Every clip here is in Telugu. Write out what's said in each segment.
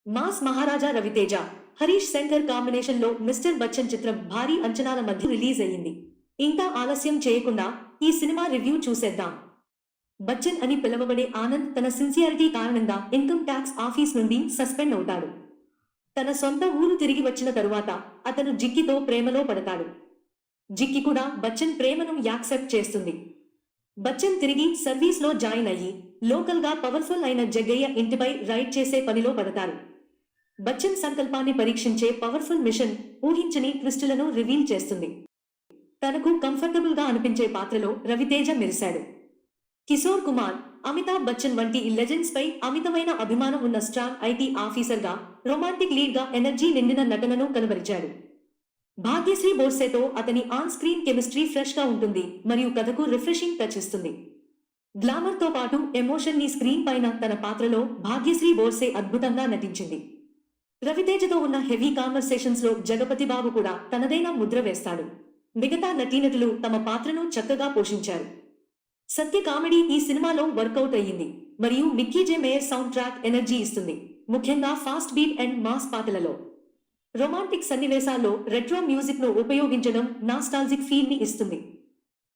మాస్ మహారాజా రవితేజ, హరీష్ శంకర్ కాంబినేషన్ లో మిస్టర్ బచ్చన్ చిత్రం భారీ అంచనాల మధ్య రిలీజ్ అయ్యింది. ఇంకా ఆలస్యం చేయకుండా ఈ సినిమా రివ్యూ చూసేద్దాం. బచ్చన్ అని పిలవబడే ఆనంద్ తన సిన్సియారిటీ కారణంగా ఇన్కమ్ ట్యాక్స్ ఆఫీస్ నుండి సస్పెండ్ అవుతాడు. తన సొంత ఊరు తిరిగి వచ్చిన తరువాత అతను జిక్కితో ప్రేమలో పడతాడు. జిక్కి కూడా బచ్చన్ ప్రేమను యాక్సెప్ట్ చేస్తుంది. బచ్చన్ తిరిగి సర్వీస్ లో జాయిన్ అయ్యి లోకల్ గా పవర్ఫుల్ అయిన జగ్గయ్య ఇంటిపై రైడ్ చేసే పనిలో పడతారు. బచ్చన్ సంకల్పాన్ని పరీక్షించే పవర్ఫుల్ మిషన్ ఊహించని ట్విస్టులను రివీల్ చేస్తుంది. తనకు కంఫర్టబుల్ గా అనిపించే పాత్రలో రవితేజ మెరిశాడు. కిశోర్ కుమార్, అమితాబ్ బచ్చన్ వంటి లెజెండ్స్ పై అమితమైన అభిమానం ఉన్న స్ట్రాంగ్ ఐటీ ఆఫీసర్ గా, రొమాంటిక్ లీడ్ గా ఎనర్జీ నిండిన నటనను కనబరిచాడు. భాగ్యశ్రీ బోర్సేతో అతని ఆన్ స్క్రీన్ కెమిస్ట్రీ ఫ్రెష్ గా ఉంటుంది మరియు కథకు రిఫ్రెషింగ్ టచ్ ఇస్తుంది. గ్లామర్ తో పాటు ఎమోషన్ ని స్క్రీన్ పైన తన పాత్రలో భాగ్యశ్రీ బోర్సే అద్భుతంగా నటించింది. రవితేజతో ఉన్న హెవీ కాన్వర్సేషన్స్ లో జగపతి బాబు కూడా తనదైన ముద్ర వేస్తాడు. మిగతా నటీనటులు తమ పాత్రను చక్కగా పోషించారు. సత్య కామెడీ ఈ సినిమాలో వర్కౌట్ అయ్యింది మరియు మిక్కీ జే మేయర్ సౌండ్ ట్రాక్ ఎనర్జీ ఇస్తుంది, ముఖ్యంగా ఫాస్ట్ బీట్ అండ్ మాస్ పాటలలో. రొమాంటిక్ సన్నివేశాల్లో రెట్రో మ్యూజిక్ ను ఉపయోగించడం నాస్టాల్జిక్ ఫీల్ ని ఇస్తుంది.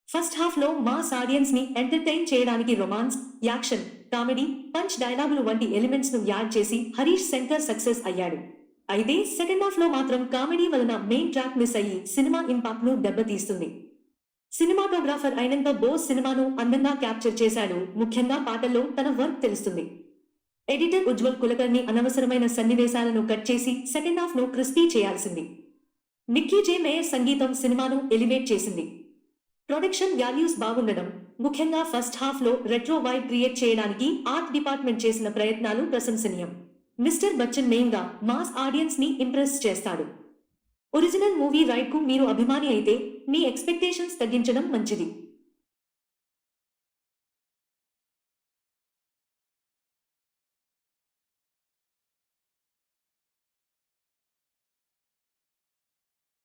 ఫస్ట్ హాఫ్ లో మాస్ ఆడియన్స్ ని ఎంటర్టైన్ చేయడానికి రొమాన్స్, యాక్షన్, కామెడీ, పంచ్ డైలాగులు వంటి ఎలిమెంట్స్ ను యాడ్ చేసి హరీష్ శంకర్ సక్సెస్ అయ్యాడు. అయితే సెకండ్ హాఫ్ లో మాత్రం కామెడీ వలన మెయిన్ ట్రాక్ మిస్ అయ్యి సినిమా ఇంపాక్ట్ ను దెబ్బతీస్తుంది. సినిమాటోగ్రాఫర్ అయినంత బోస్ సినిమాను అందంగా క్యాప్చర్ చేశాడు, ముఖ్యంగా పాటల్లో తన వర్క్ తెలుస్తుంది. ఎడిటర్ ఉజ్వల్ కులకర్ణి అనవసరమైన సన్నివేశాలను కట్ చేసి సెకండ్ హాఫ్ ను క్రిస్పీ చేయాల్సింది. మిక్కీ జే మేయర్ సంగీతం సినిమాను ఎలివేట్ చేసింది. ప్రొడక్షన్ వాల్యూస్ బాగుండడం, ముఖ్యంగా ఫస్ట్ హాఫ్ లో రెట్రో వైబ్ క్రియేట్ చేయడానికి ఆర్ట్ డిపార్ట్మెంట్ చేసిన ప్రయత్నాలు ప్రశంసనీయం. మిస్టర్ బచ్చన్ మెయిన్ గా మాస్ ఆడియన్స్ ని ఇంప్రెస్ చేస్తాడు. ఒరిజినల్ మూవీ రైడ్ కు మీరు అభిమాని అయితే మీ ఎక్స్పెక్టేషన్స్ తగ్గించడం మంచిది.